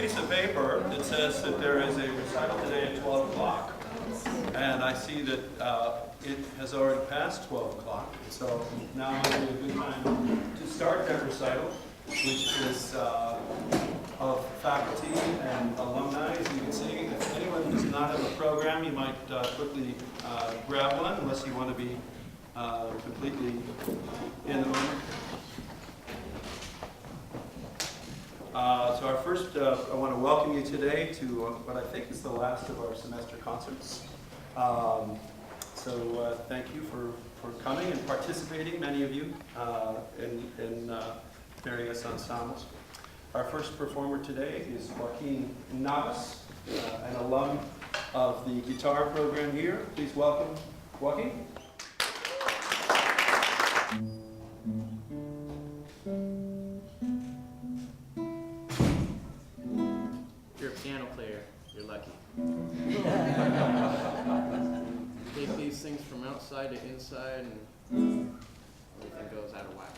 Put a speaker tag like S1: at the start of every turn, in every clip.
S1: piece of paper that says that there is a recital today at 12 o'clock. And I see that it has already passed 12 o'clock. So now would be a good time to start that recital, which is of faculty and alumni. As you can see, if anyone does not have a program, you might quickly grab one, unless you want to be completely in the moment. So our first, I want to welcome you today to what I think is the last of our semester concerts. So thank you for coming and participating, many of you, in various ensembles. Our first performer today is Joaquin Navas, an alum of the guitar program here. Please welcome Joaquin.
S2: If you're a piano player, you're lucky. Take these things from outside to inside and everything goes out of whack.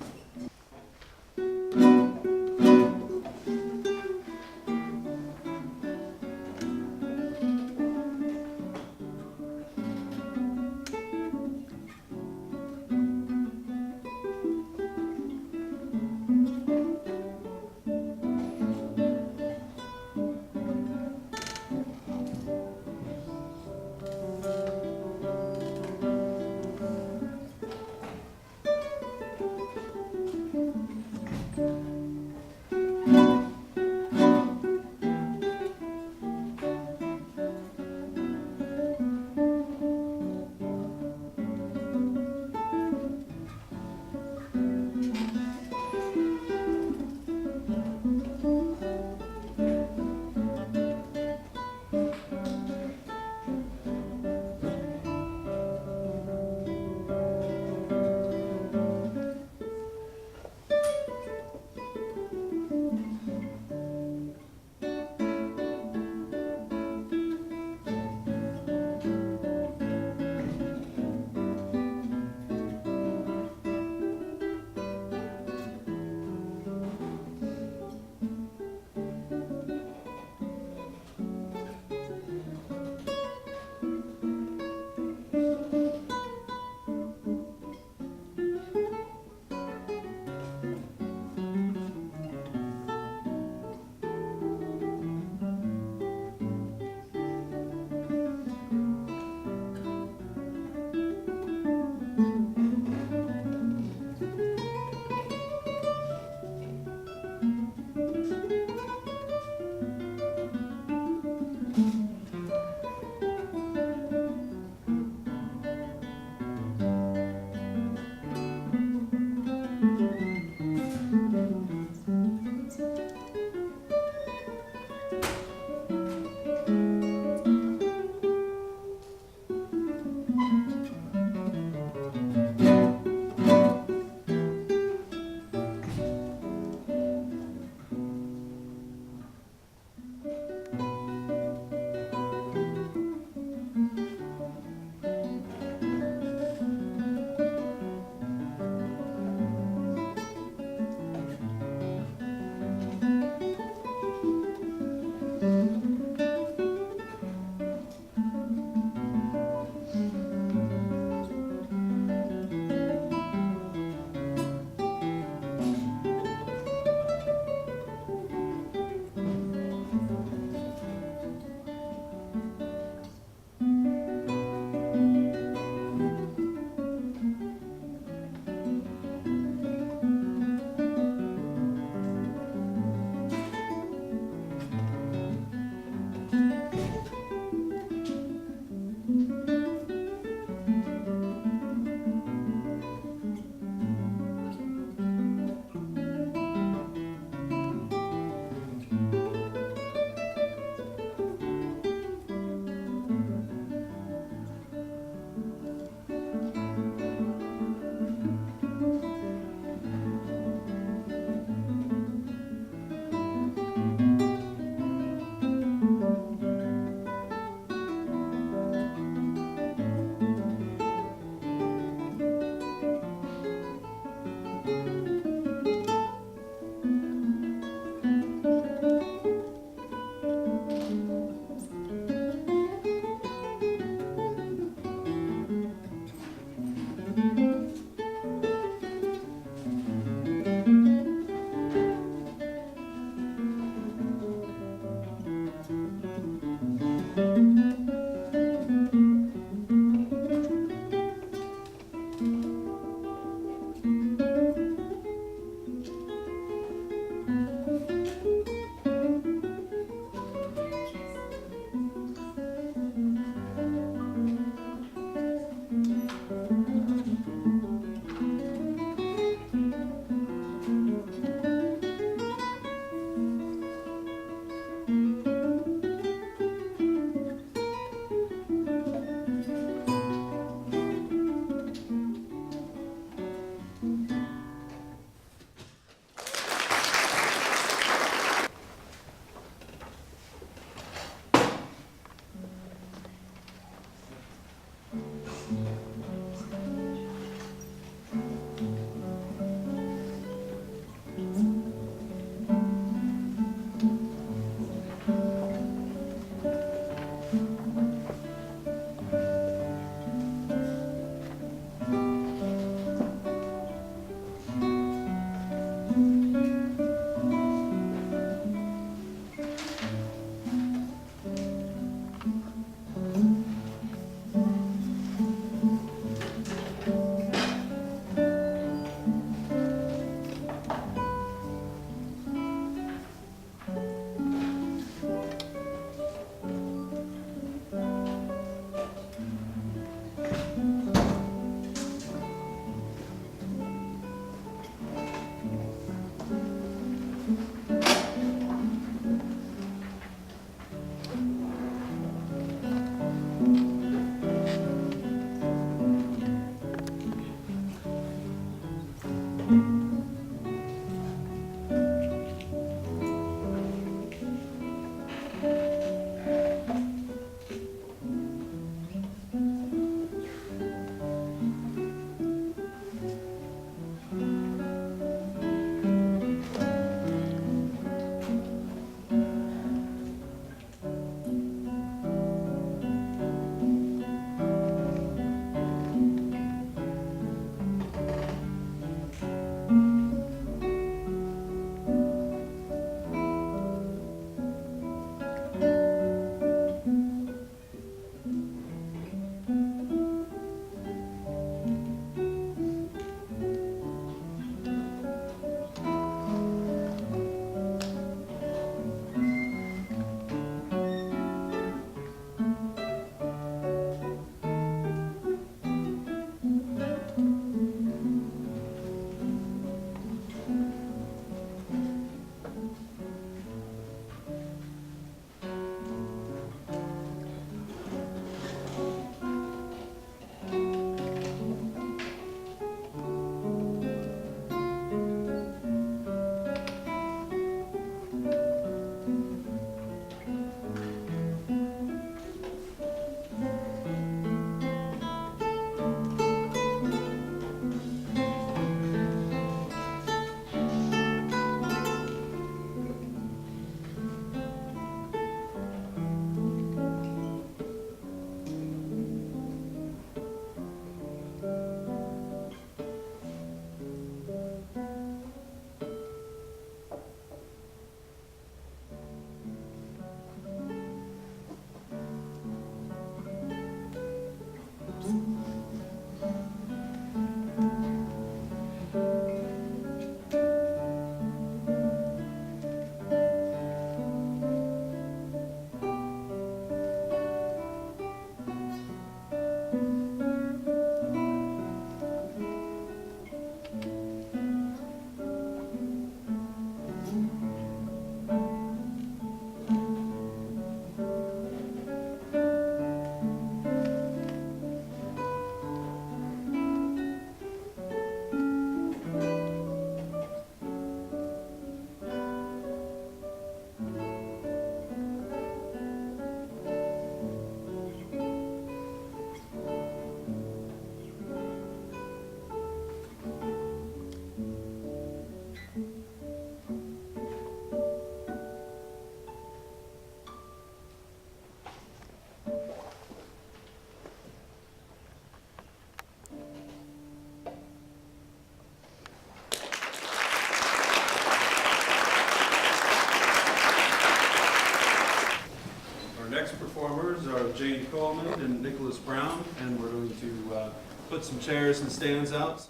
S1: Jane Coleman and Nicholas Brown, and we're going to put some chairs and stands out.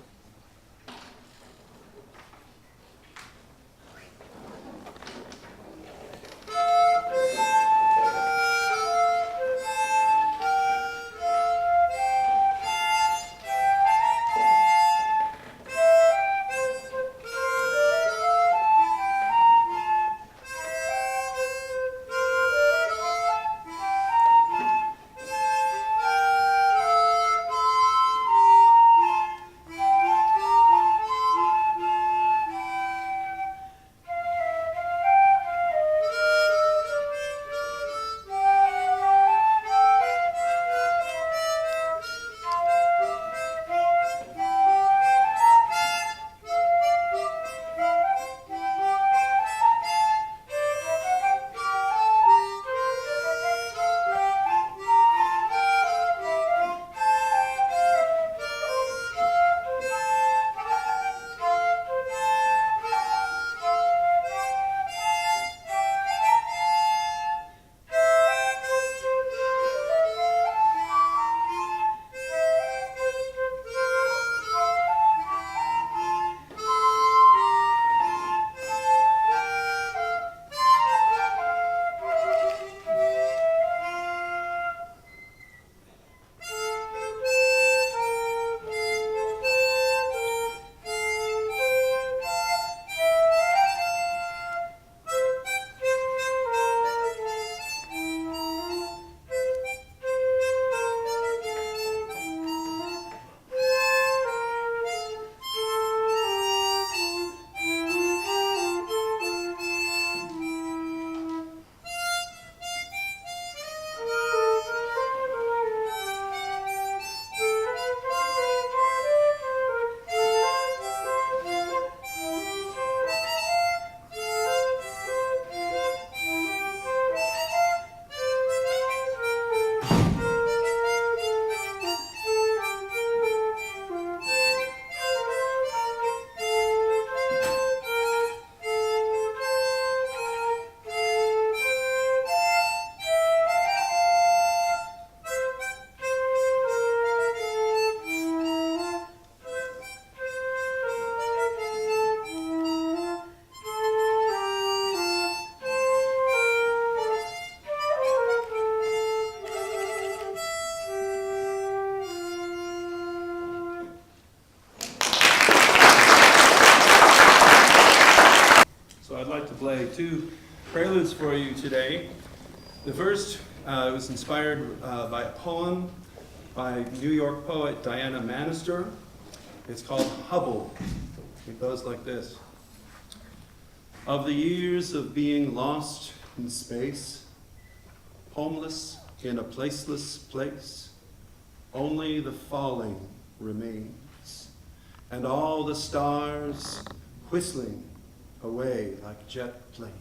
S1: I'd like to play two preludes for you today. The first was inspired by a poem by New York poet Diana Manister. It's called Hubble. It goes like this. Of the years of being lost in space, homeless in a placeless place, only the falling remains, and all the stars whistling away like jet planes.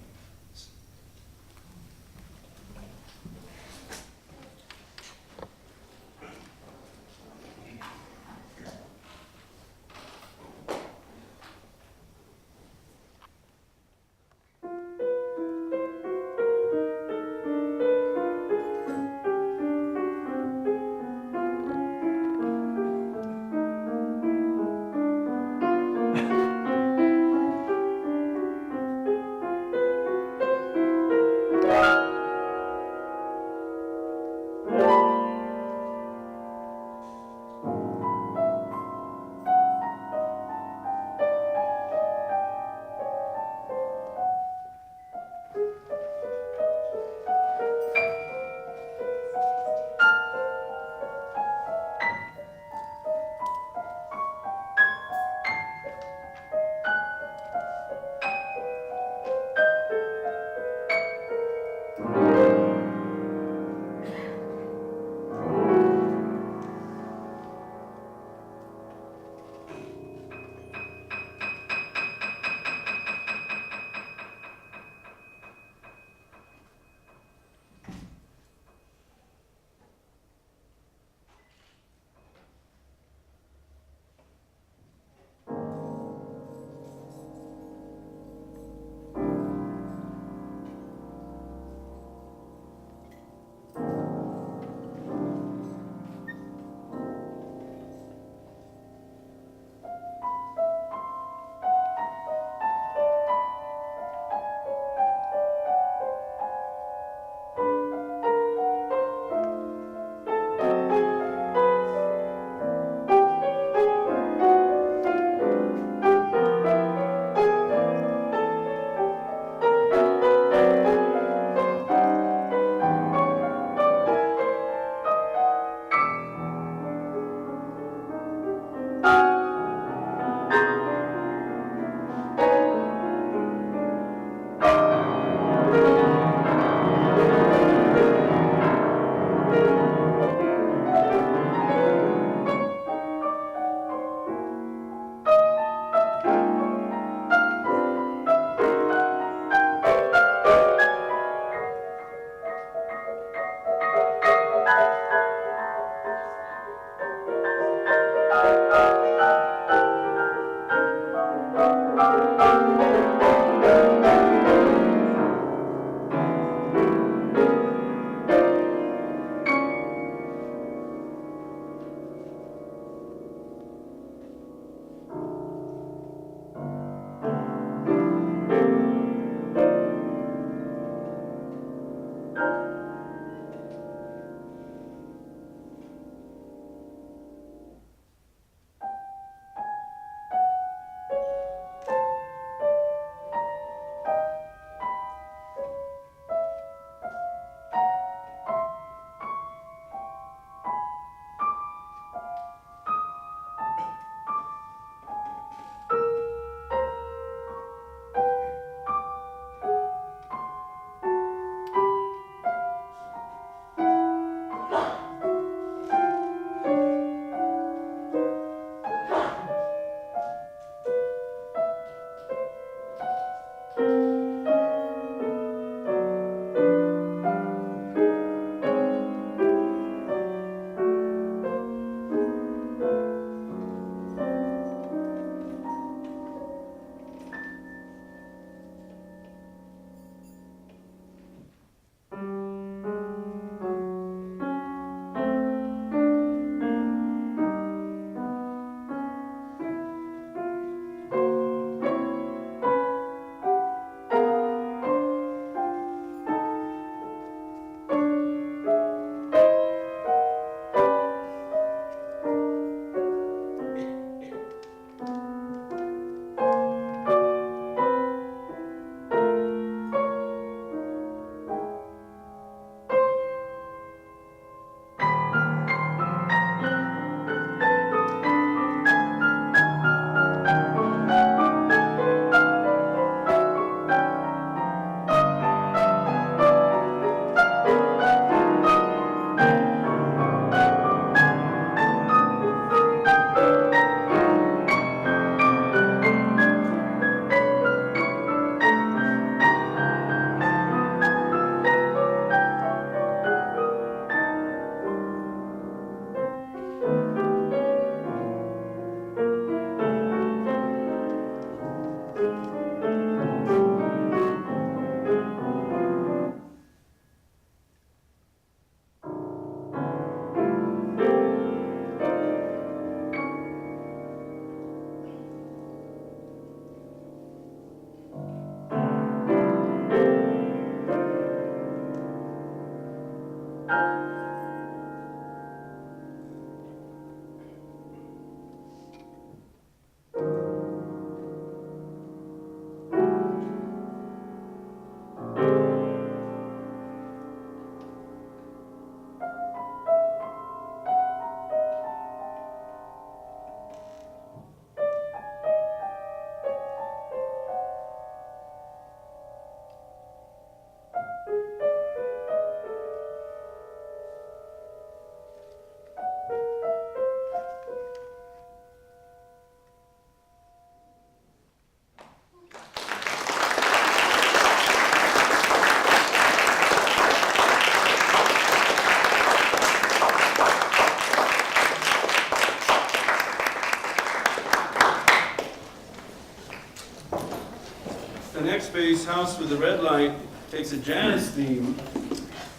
S1: Space House with the Red Light takes a jazz theme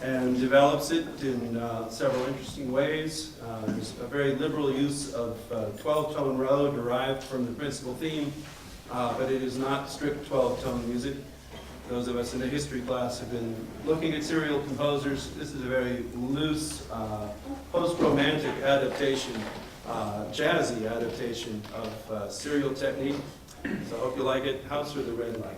S1: and develops it in several interesting ways. There's a very liberal use of 12-tone row derived from the principal theme, but it is not strict 12-tone music. Those of us in the history class have been looking at serial composers. This is a very loose, post-romantic adaptation, jazzy adaptation of serial technique. So I hope you like it. House with the Red Light.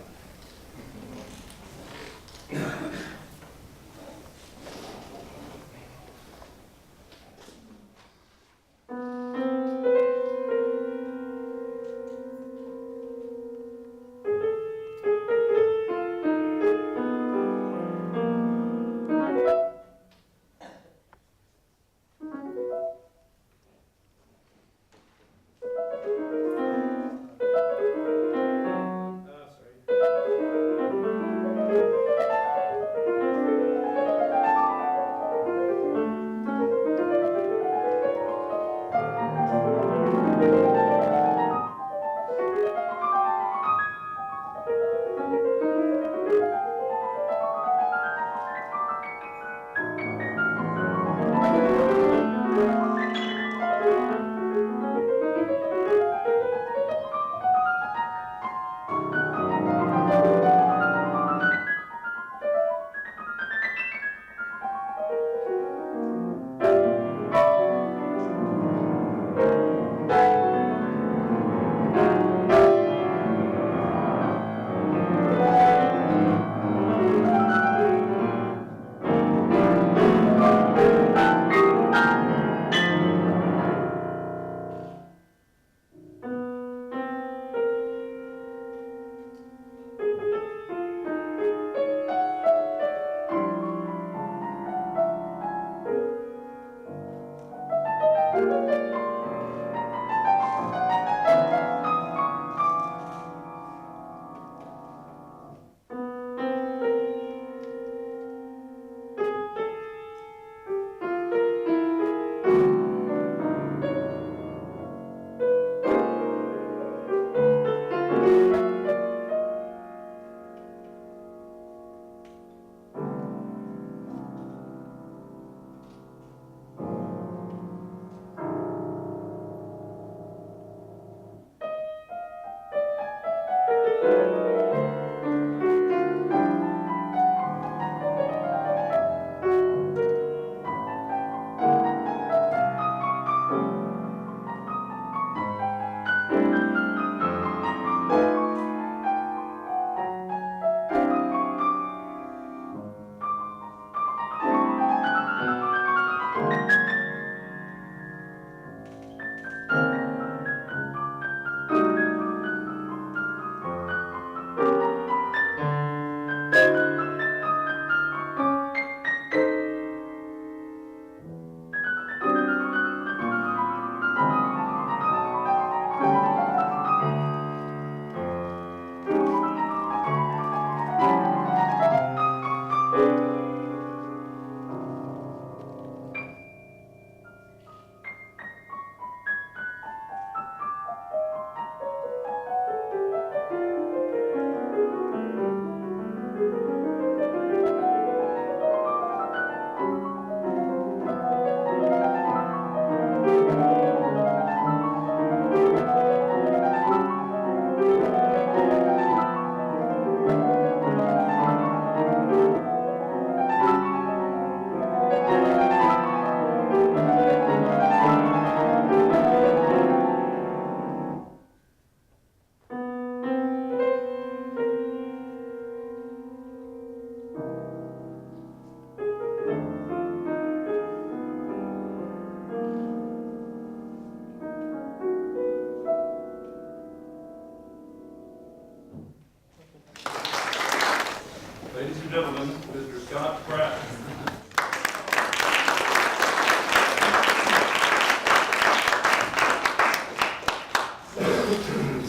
S1: Ladies and gentlemen, Mr. Scott Pratt.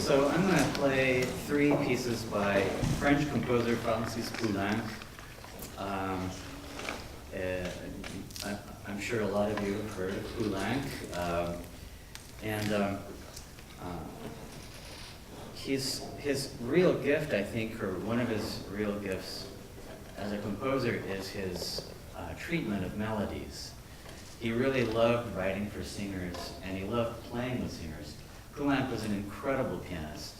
S3: So I'm going to play three pieces by French composer Francis Poulenc. I'm sure a lot of you have heard of Poulenc. His real gift, I think, or one of his real gifts as a composer is his treatment of melodies. He really loved writing for singers, and he loved playing with singers. Poulenc was an incredible pianist.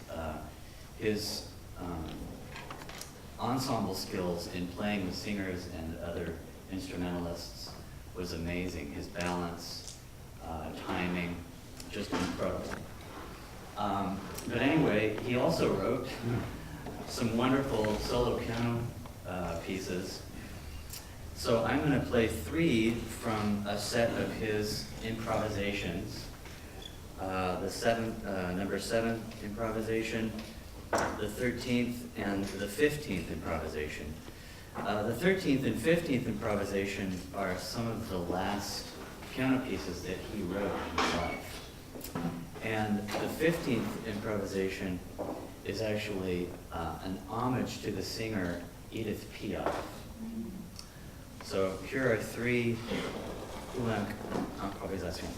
S3: His ensemble skills in playing with singers and other instrumentalists was amazing. His balance, timing, just incredible. But anyway, he also wrote some wonderful solo piano pieces. So I'm going to play three from a set of his improvisations. The number 7 improvisation, the 13th and the 15th improvisation. The 13th and 15th improvisation are some of the last piano pieces that he wrote in his life. And the 15th improvisation is actually an homage to the singer Edith Piaf. So here are three improvisations.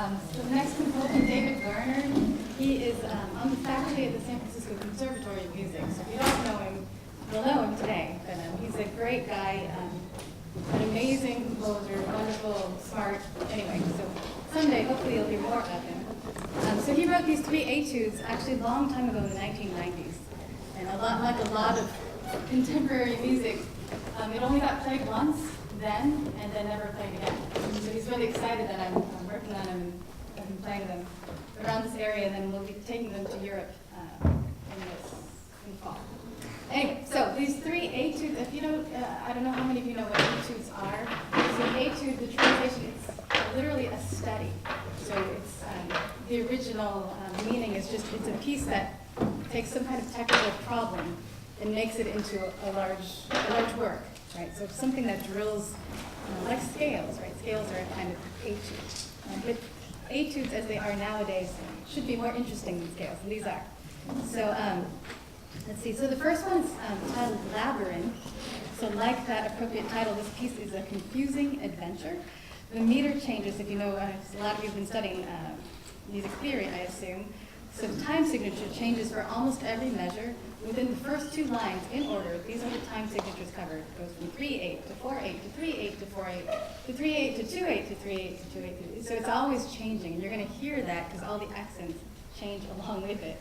S4: So the next consultant, David Garner, he is on the faculty at the San Francisco Conservatory of Music. So if you don't know him, you'll know him today. But he's a great guy, an amazing composer, wonderful, smart. Anyway, so someday, hopefully, you'll hear more about him. So he wrote these 3 etudes actually a long time ago in the 1990s. And like a lot of contemporary music, it only got played once then, and then never played again. So he's really excited that I'm working on them and playing them around this area, and then we'll be taking them to Europe in fall. Anyway, so these 3 etudes, if you don't, I don't know how many of you know what etudes are. So etude, the translation, it's literally a study. So it's the original meaning is just it's a piece that takes some kind of technical problem and makes it into a large work, right? So something that drills like scales, right? Scales are a kind of etude. But etudes, as they are nowadays, should be more interesting than scales, and these are. So let's see. So the first one's titled Labyrinth. So like that appropriate title, this piece is a confusing adventure. The meter changes, if you know, a lot of you have been studying music theory, I assume. So the time signature changes for almost every measure within the first 2 lines in order. These are the time signatures covered. It goes from 3/8 to 4/8 to 3/8 to 4/8 to 3/8 to 2/8 to 3/8 to 2/8. So it's always changing, and you're going to hear that because all the accents change along with it.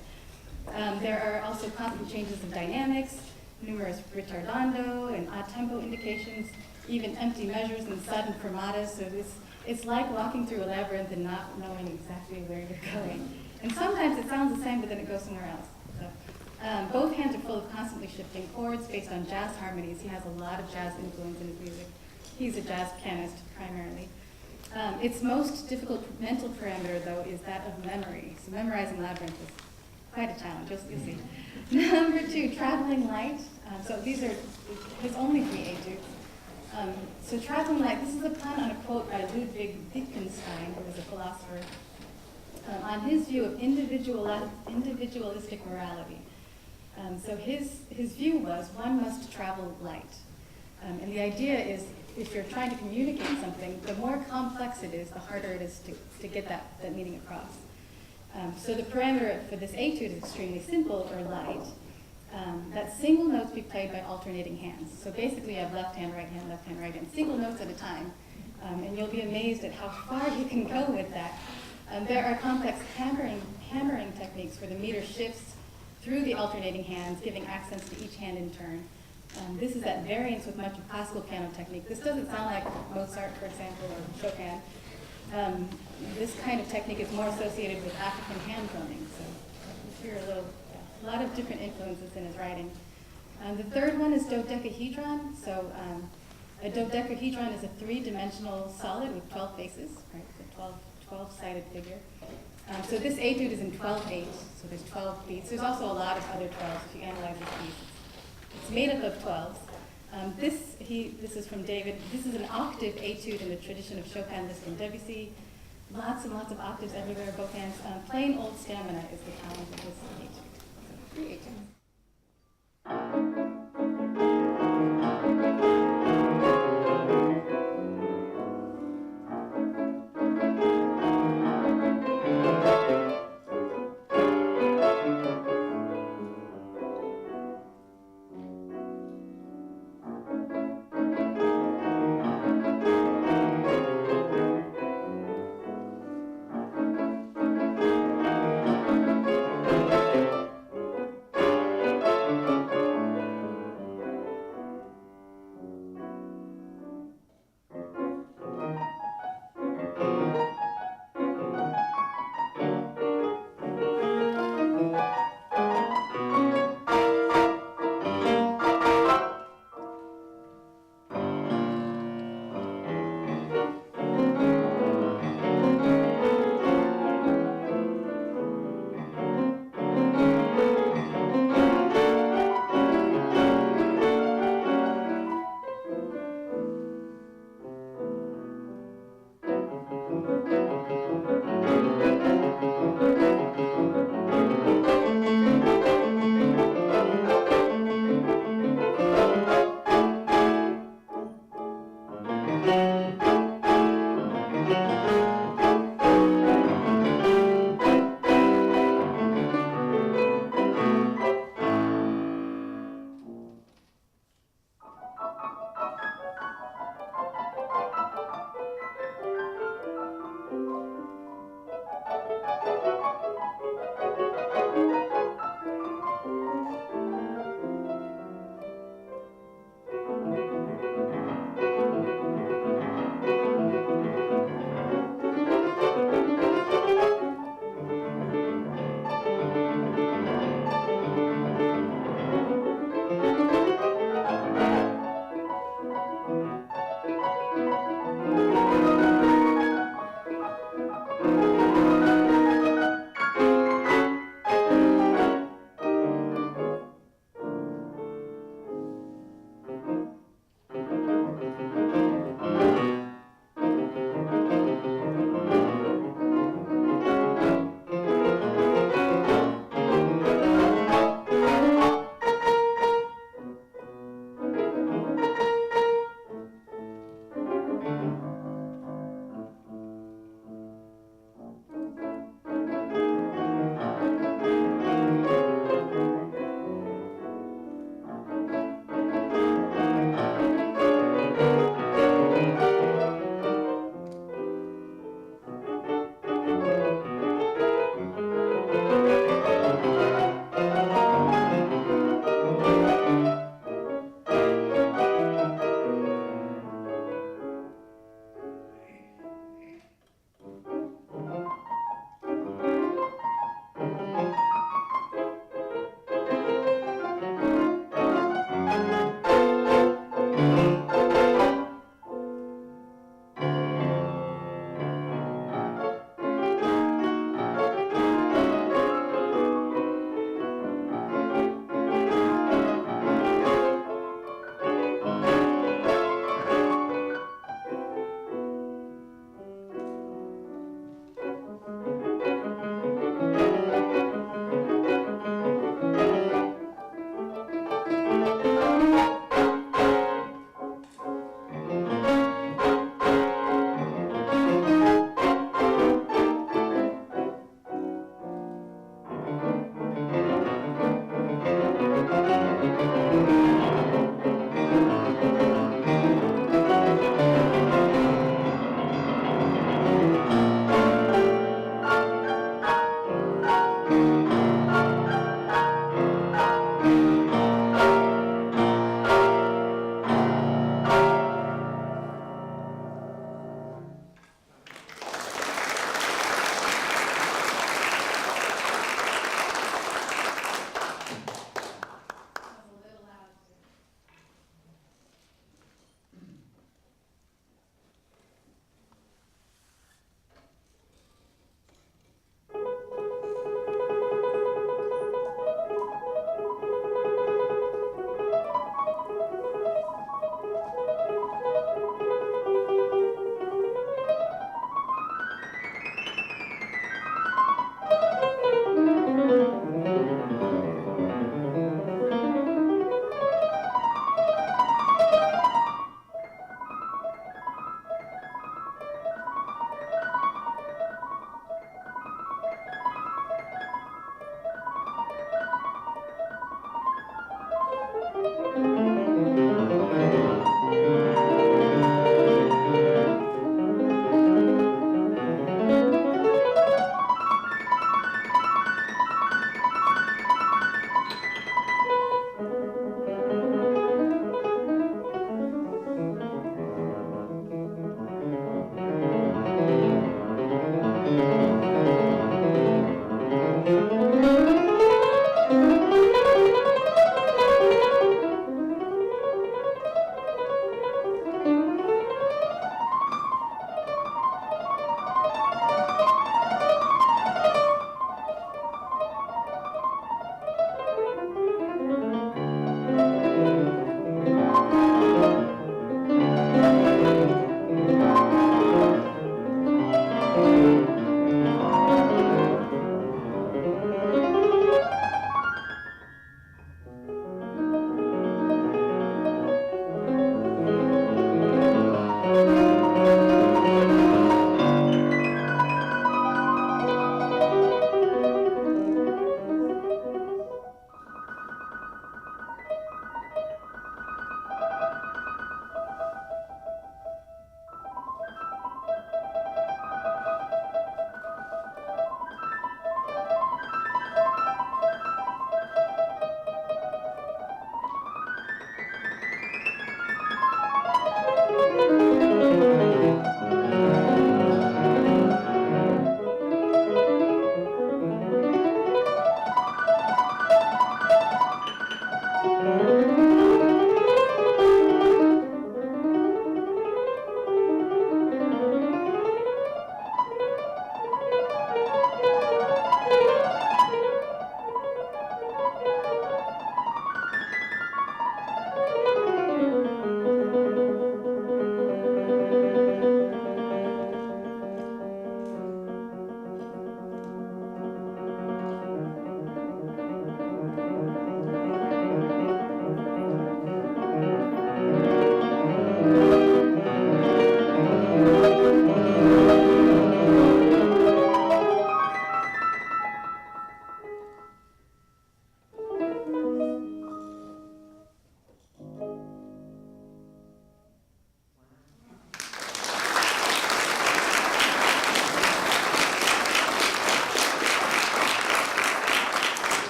S4: There are also constant changes of dynamics, numerous ritardando and odd tempo indications, even empty measures and sudden fermatas. So it's like walking through a labyrinth and not knowing exactly where you're going. And sometimes it sounds the same, but then it goes somewhere else. So, both hands are full of constantly shifting chords based on jazz harmonies. He has a lot of jazz influence in his music. He's a jazz pianist primarily. Its most difficult mental parameter, though, is that of memory. So memorizing Labyrinth is quite a challenge, you'll see. Number 2, Traveling Light. So these are his only 3 etudes. So Traveling Light, this is a pun on a quote by Ludwig Wittgenstein, who was a philosopher, on his view of individualistic morality. So his view was one must travel light. And the idea is if you're trying to communicate something, the more complex it is, the harder it is to get that meaning across. So the parameter for this etude is extremely simple, or light. That single notes be played by alternating hands. So basically you have left hand, right hand, single notes at a time. And you'll be amazed at how far you can go with that. There are complex hammering techniques where the meter shifts through the alternating hands, giving accents to each hand in turn. This is at variance with much of classical piano technique. This doesn't sound like Mozart, for example, or Chopin. This kind of technique is more associated with African hand drumming. So you hear a lot of different influences in his writing. The third one is dodecahedron. So a dodecahedron is a 3-dimensional solid with 12 faces, right? So 12-sided figure. So this etude is in 12/8, so there's 12 beats. There's also a lot of other 12s if you analyze this piece. It's made up of 12s. This is from David. This is an octave etude in the tradition of Chopin, Liszt, and Debussy. Lots and lots of octaves everywhere, both hands. Plain old stamina is the challenge of this etude. So 3 etudes.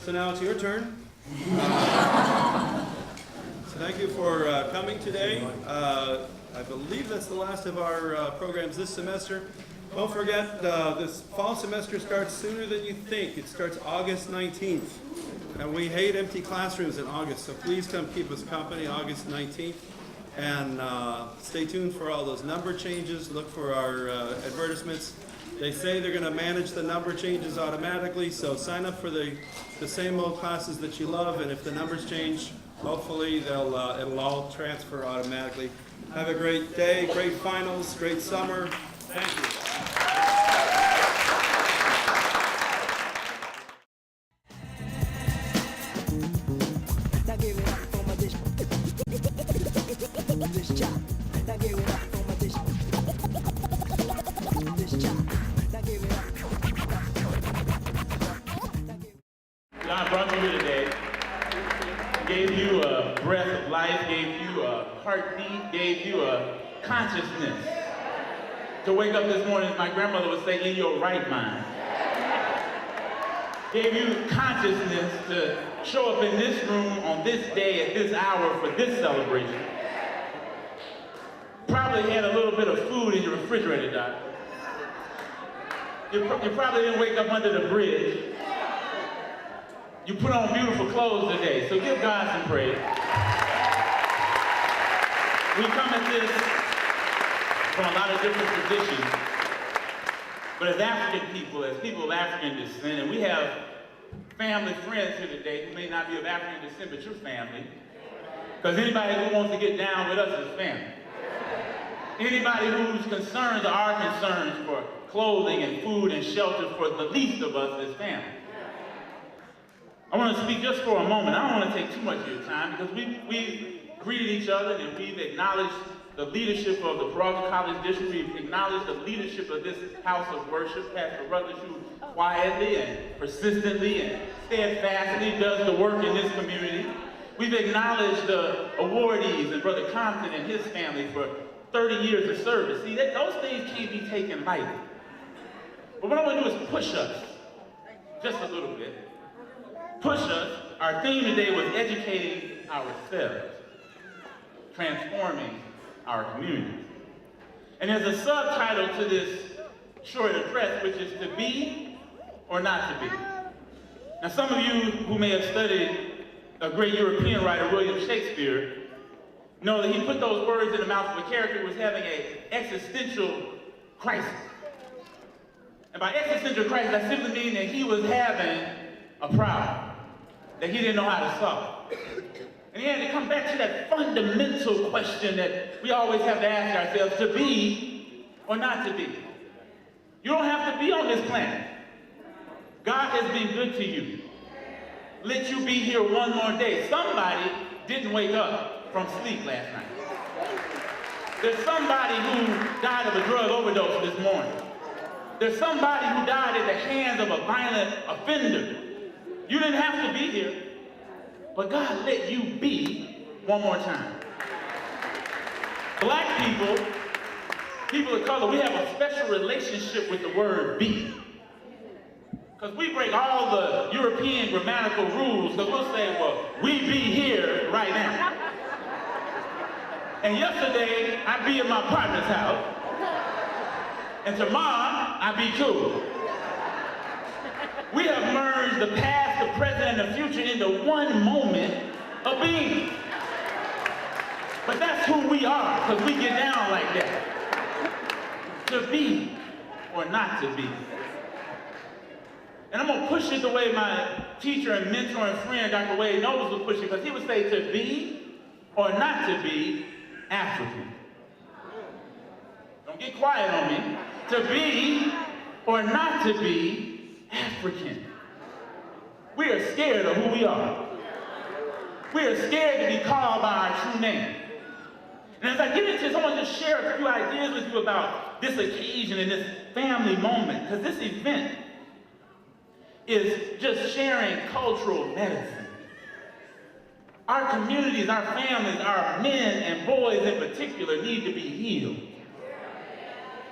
S1: So now it's your turn. So thank you for coming today. I believe that's the last of our programs this semester. Don't forget, this fall semester starts sooner than you think. It starts August 19th. And we hate empty classrooms in August, so please come keep us company August 19th. And stay tuned for all those number changes. Look for our advertisements. They say they're going to manage the number changes automatically, so sign up for the same old classes that you love, and if the numbers change, hopefully it'll all transfer automatically. Have a great day, great finals, great summer. Thank you.
S5: Now give it up for my dish. This chop. Now give it up for my dish. This chop. Now give it up.
S6: God brought you here today, gave you a breath of life, gave you a heartbeat, gave you a consciousness to wake up this morning, as my grandmother would say, in your right mind. Gave you consciousness to show up in this room on this day at this hour for this celebration. Probably had a little bit of food in your refrigerator, Doc. You probably didn't wake up under the bridge. You put on beautiful clothes today, so give God some praise. We come at this from a lot of different traditions, but as African people, as people of African descent, and we have family friends here today who may not be of African descent, but you're family, because anybody who wants to get down with us is family. Anybody whose concerns are our concerns for clothing and food and shelter for the least of us is family. I want to speak just for a moment. I don't want to take too much of your time because we've greeted each other and we've acknowledged the leadership of the Peralta College District. We've acknowledged the leadership of this house of worship, Pastor Rutledge, who quietly and persistently and steadfastly does the work in this community. We've acknowledged the awardees and Brother Compton and his family for 30 years of service. See, those things can't be taken lightly. But what I want to do is push us just a little bit. Push us. Our theme today was educating ourselves, transforming our communities. And there's a subtitle to this short address, which is to be or not to be. Now, some of you who may have studied a great European writer, William Shakespeare, know that he put those words in the mouth of a character who was having an existential crisis. And by existential crisis, I simply mean that he was having a problem that he didn't know how to solve. And he had to come back to that fundamental question that we always have to ask ourselves, to be or not to be. You don't have to be on this planet. God has been good to you. Let you be here one more day. Somebody didn't wake up from sleep last night. There's somebody who died of a drug overdose this morning. There's somebody who died at the hands of a violent offender. You didn't have to be here, but God let you be one more time. Black people, people of color, we have a special relationship with the word be. Because we break all the European grammatical rules, because we'll say, well, we be here right now. And yesterday, I be at my partner's house, and tomorrow, I be cool. We have merged the past, the present, and the future into one moment of being. But that's who we are, because we get down like that. To be or not to be. And I'm going to push it the way my teacher and mentor and friend, Dr. Wade Nobles, was pushing, because he would say to be or not to be African. Don't get quiet on me. To be or not to be African. We are scared of who we are. We are scared to be called by our true name. And as I get into this, I want to just share a few ideas with you about this occasion and this family moment, because this event is just sharing cultural medicine. Our communities, our families, our men and boys in particular need to be healed.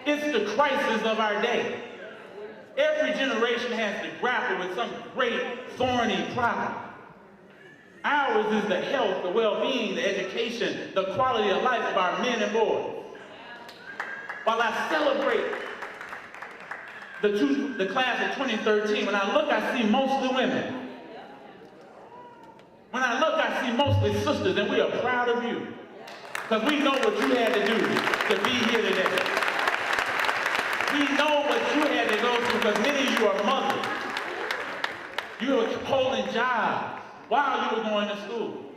S6: It's the crisis of our day. Every generation has to grapple with some great thorny problem. Ours is the health, the well-being, the education, the quality of life of our men and boys. While I celebrate the class of 2013, when I look, I see mostly women. When I look, I see mostly sisters, and we are proud of you. Because we know what you had to do to be here today. We know what you had to go through, because many of you are mothers. You were holding jobs while you were going to school.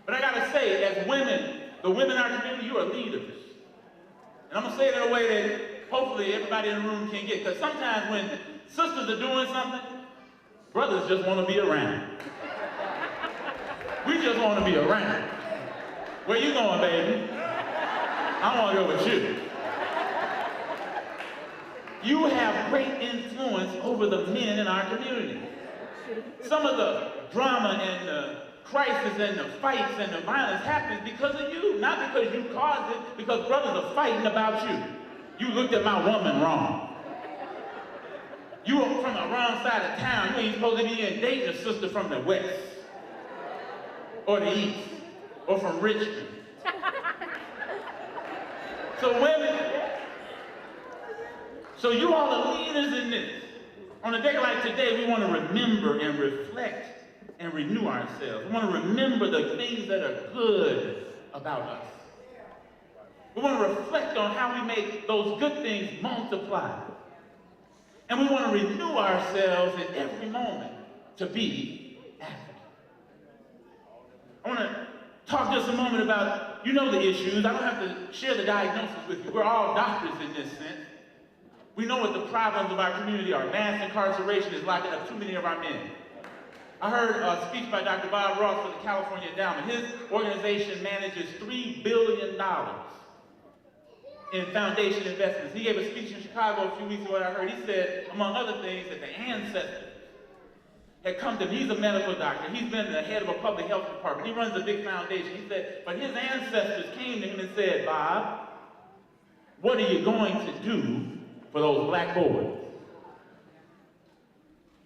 S6: But I gotta say, as women, the women in our community, you are leaders. And I'm gonna say it in a way that hopefully everybody in the room can get, because sometimes when sisters are doing something, brothers just want to be around. We just want to be around. Where you going, baby? I want to go with you. You have great influence over the men in our community. Some of the drama and the crisis and the fights and the violence happens because of you, not because you caused it, because brothers are fighting about you. You looked at my woman wrong. You were from the wrong side of town. You ain't supposed to be dating a sister from the west, or the east, or from Richmond. So women, so you all are leaders in this. On a day like today, we want to remember and reflect and renew ourselves. We want to remember the things that are good about us. We want to reflect on how we make those good things multiply. And we want to renew ourselves in every moment to be African. I want to talk just a moment about, you know, the issues. I don't have to share the diagnosis with you. We're all doctors in this sense. We know what the problems of our community are. Mass incarceration is locking up too many of our men. I heard a speech by Dr. Bob Ross for the California Endowment. His organization manages $3 billion in foundation investments. He gave a speech in Chicago a few weeks ago, and I heard he said, among other things, that the ancestors had come to him. He's a medical doctor. He's been the head of a public health department. He runs a big foundation. He said, but his ancestors came to him and said, Bob, what are you going to do for those black boys?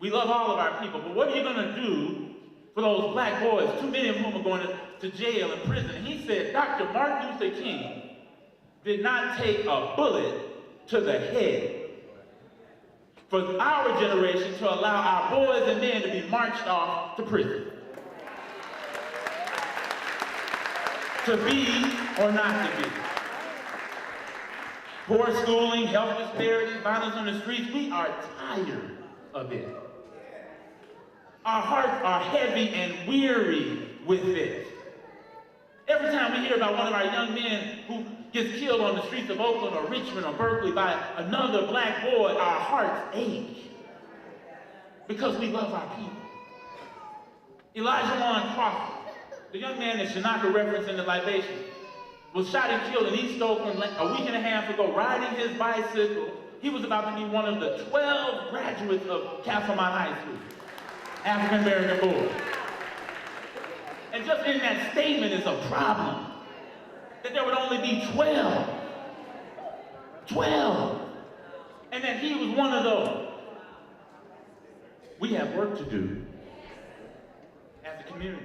S6: We love all of our people, but what are you going to do for those black boys, too many of whom are going to jail and prison? And he said, Dr. Martin Luther King did not take a bullet to the head for our generation to allow our boys and men to be marched off to prison. To be or not to be. Poor schooling, health disparities, violence on the streets, we are tired of it. Our hearts are heavy and weary with it. Every time we hear about one of our young men who gets killed on the streets of Oakland or Richmond or Berkeley by another black boy, our hearts ache because we love our people. Elijah Warren Crawford, the young man that Shanaka referenced in the libation, was shot and killed in East Oakland a week and a half ago, riding his bicycle. He was about to be one of the 12 graduates of Castlemont High School, African-American boy. And just in that statement is a problem, that there would only be 12. 12. And that he was one of those. We have work to do as a community.